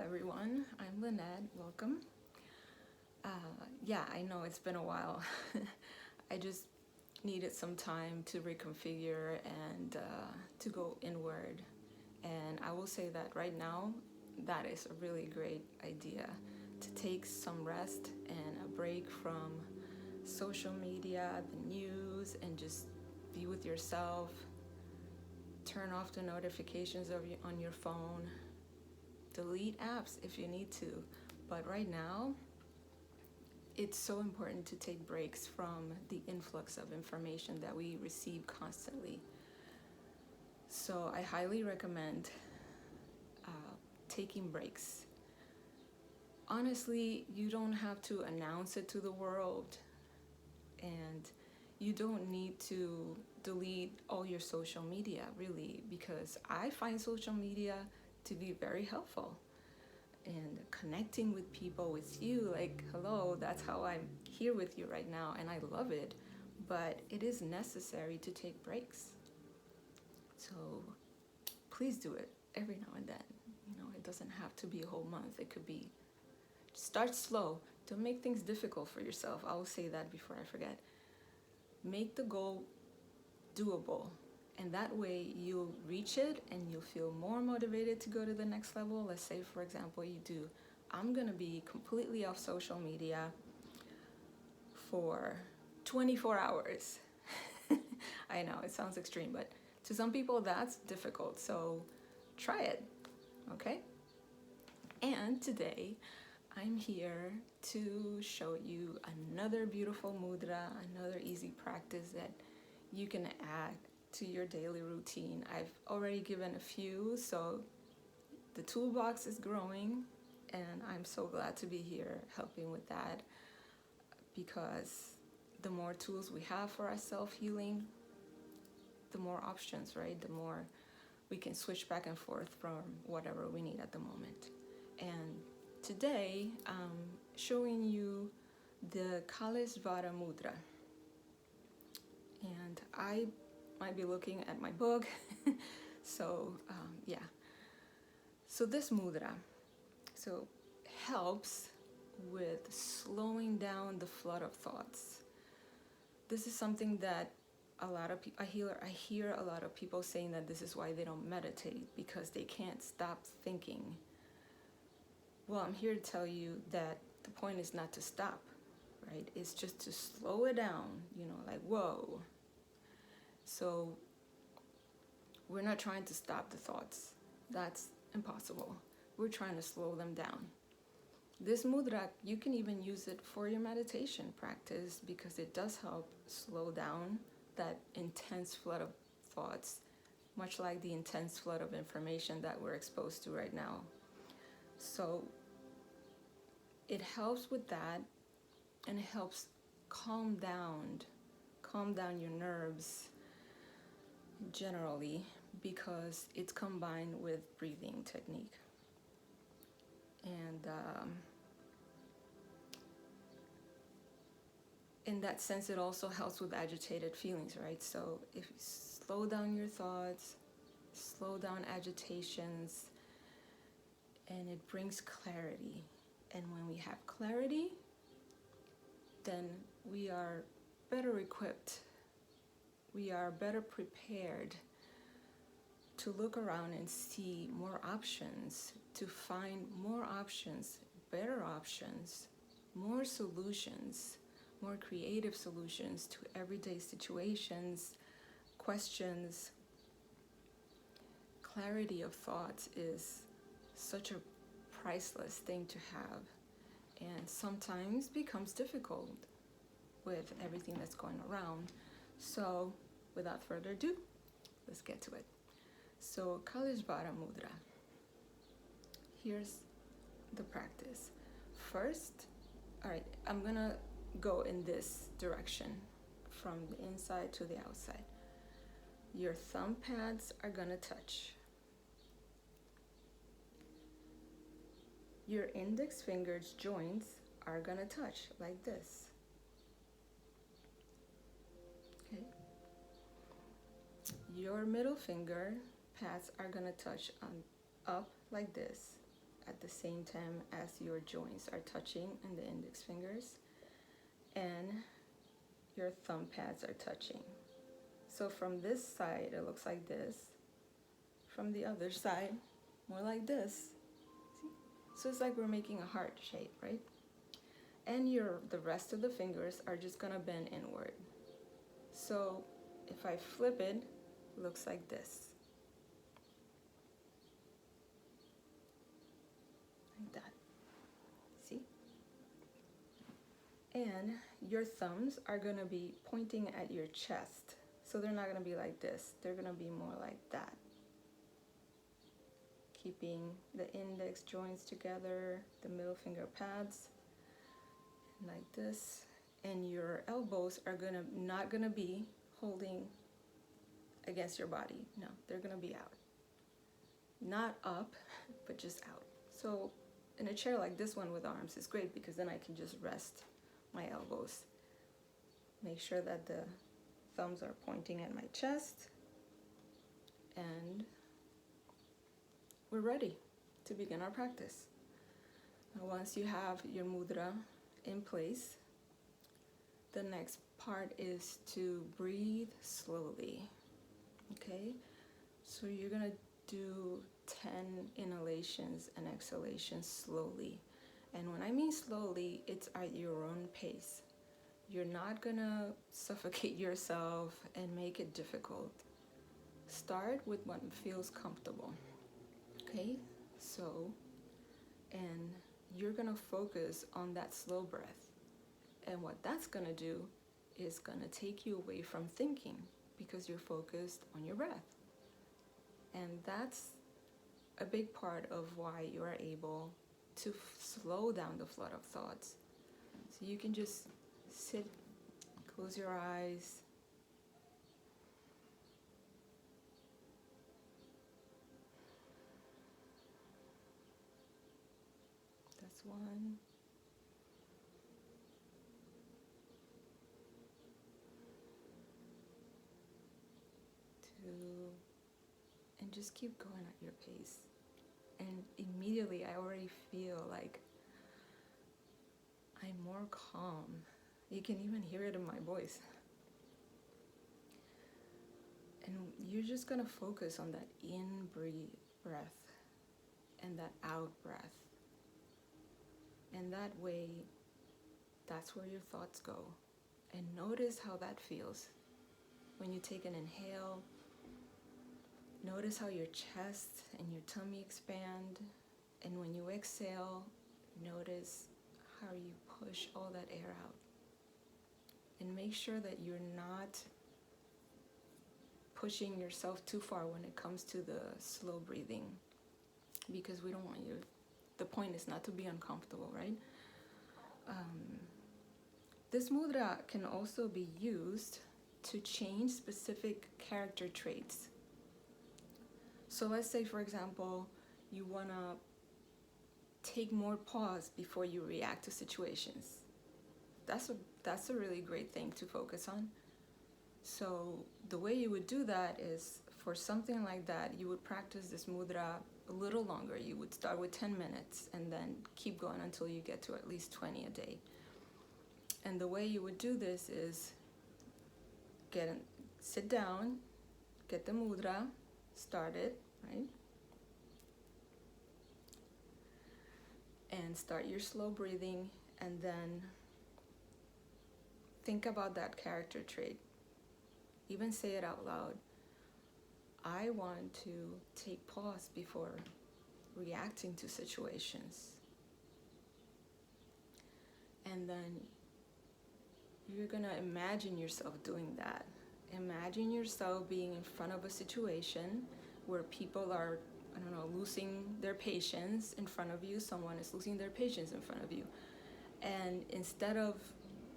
everyone. I'm Linette. Welcome. Yeah, I know it's been a while. I just needed some time to reconfigure and to go inward. And I will say that right now, that is a really great idea to take some rest and a break from social media, the news, and just be with yourself. Turn off the notifications on your phone. Delete apps if you need to. But right now, it's so important to take breaks from the influx of information that we receive constantly. So I highly recommend taking breaks. Honestly, you don't have to announce it to the world, and you don't need to delete all your social media, really, because I find social media to be very helpful. And connecting with people, with you, like, hello, that's how I'm here with you right now, and I love it. But it is necessary to take breaks. So please do it every now and then. It doesn't have to be a whole month. It could be, start slow. Don't make things difficult for yourself. I will say that before I forget. Make the goal doable. And that way you'll reach it and you'll feel more motivated to go to the next level. Let's say, for example, you do, I'm going to be completely off social media for 24 hours. I know it sounds extreme, but to some people that's difficult. So try it, okay? And today I'm here to show you another beautiful mudra, another easy practice that you can add to your daily routine. I've already given a few, so the toolbox is growing, and I'm so glad to be here helping with that, because the more tools we have for our self-healing, the more options, right? The more we can switch back and forth from whatever we need at the moment. And today I'm showing you the Kalesvara Mudra. And I might be looking at my book. So yeah. So this mudra helps with slowing down the flood of thoughts. This is something that a lot of people, I hear a lot of people saying that this is why they don't meditate, because they can't stop thinking. Well, I'm here to tell you that the point is not to stop, right? It's just to slow it down, like, whoa. So we're not trying to stop the thoughts. That's impossible. We're trying to slow them down. This mudra, you can even use it for your meditation practice, because it does help slow down that intense flood of thoughts, much like the intense flood of information that we're exposed to right now. So it helps with that, and it helps calm down your nerves generally, because it's combined with breathing technique. And in that sense, it also helps with agitated feelings, right? So if you slow down your thoughts, slow down agitations, and it brings clarity. And when we have clarity, then we are better equipped. We are better prepared to look around and see more options, to find more options, better options, more solutions, more creative solutions to everyday situations, questions. Clarity of thoughts is such a priceless thing to have, and sometimes becomes difficult with everything that's going around. So without further ado, let's get to it. So Kalesvara Mudra. Here's the practice. First, all right, I'm gonna go in this direction from the inside to the outside. Your thumb pads are gonna touch. Your index fingers joints are gonna touch like this. Okay. Your middle finger pads are gonna touch on up like this at the same time as your joints are touching and the index fingers and your thumb pads are touching. So from this side, it looks like this. From the other side, more like this. See? So it's like we're making a heart shape, right? And the rest of the fingers are just gonna bend inward. So if I flip it, looks like this. Like that. See? And your thumbs are gonna be pointing at your chest. So they're not gonna be like this. They're gonna be more like that. Keeping the index joints together, the middle finger pads, like this. And your elbows are not gonna be holding against your body. No, they're gonna be out. Not up, but just out. So in a chair like this one with arms is great because then I can just rest my elbows. Make sure that the thumbs are pointing at my chest, and we're ready to begin our practice. Now, once you have your mudra in place, the next part is to breathe slowly. Okay, so you're gonna do 10 inhalations and exhalations slowly. And when I mean slowly, it's at your own pace. You're not gonna suffocate yourself and make it difficult. Start with what feels comfortable. Okay, so, and you're gonna focus on that slow breath. And what that's gonna do is gonna take you away from thinking because you're focused on your breath. And that's a big part of why you are able to slow down the flood of thoughts. So you can just sit, close your eyes, that's one. 2, and just keep going at your pace. And immediately I already feel like I'm more calm. You can even hear it in my voice. And you're just gonna focus on that in breath and that out breath. And that way, that's where your thoughts go. And notice how that feels. When you take an inhale, notice how your chest and your tummy expand. And when you exhale, notice how you push all that air out. And make sure that you're not pushing yourself too far when it comes to the slow breathing, because we don't want you, the point is not to be uncomfortable, right? This mudra can also be used to change specific character traits. So let's say, for example, you want to take more pause before you react to situations. That's a really great thing to focus on. So the way you would do that is, for something like that, you would practice this mudra a little longer. You would start with 10 minutes and then keep going until you get to at least 20 a day. And the way you would do this is sit down, get the mudra started, right? And start your slow breathing, and then think about that character trait. Even say it out loud. I want to take pause before reacting to situations. And then you're gonna imagine yourself doing that. Imagine yourself being in front of a situation where people are, losing their patience in front of you. Someone is losing their patience in front of you. And instead of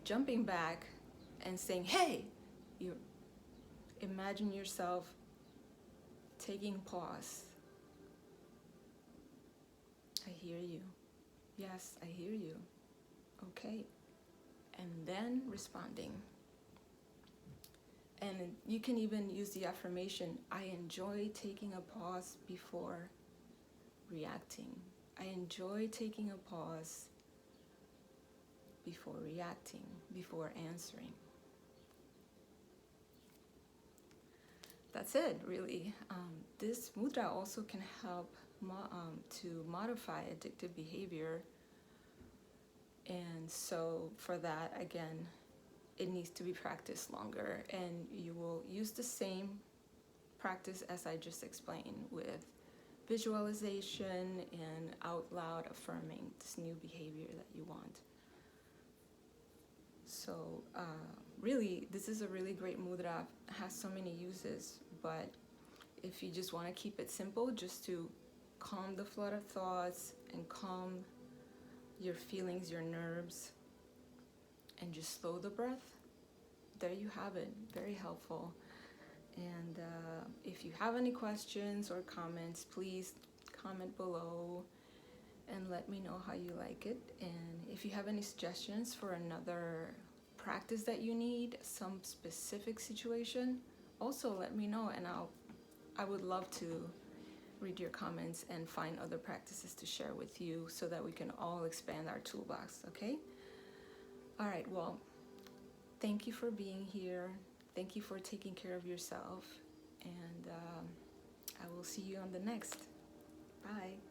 jumping back and saying, hey, you imagine yourself taking pause. I hear you. Yes, I hear you. Okay. And then responding. And you can even use the affirmation, I enjoy taking a pause before reacting. I enjoy taking a pause before reacting, before answering. That's it, really. This mudra also can help to modify addictive behavior. And so for that, again, it needs to be practiced longer. And you will use the same practice as I just explained, with visualization and out loud affirming this new behavior that you want. So really, this is a really great mudra. It has so many uses, but if you just want to keep it simple, just to calm the flood of thoughts and calm your feelings, your nerves, and just slow the breath, there you have it. Very helpful. And if you have any questions or comments, please comment below and let me know how you like it. And if you have any suggestions for another practice that you need, some specific situation, also let me know, and I would love to read your comments and find other practices to share with you so that we can all expand our toolbox, okay? All right, well, thank you for being here. Thank you for taking care of yourself, and I will see you on the next. Bye.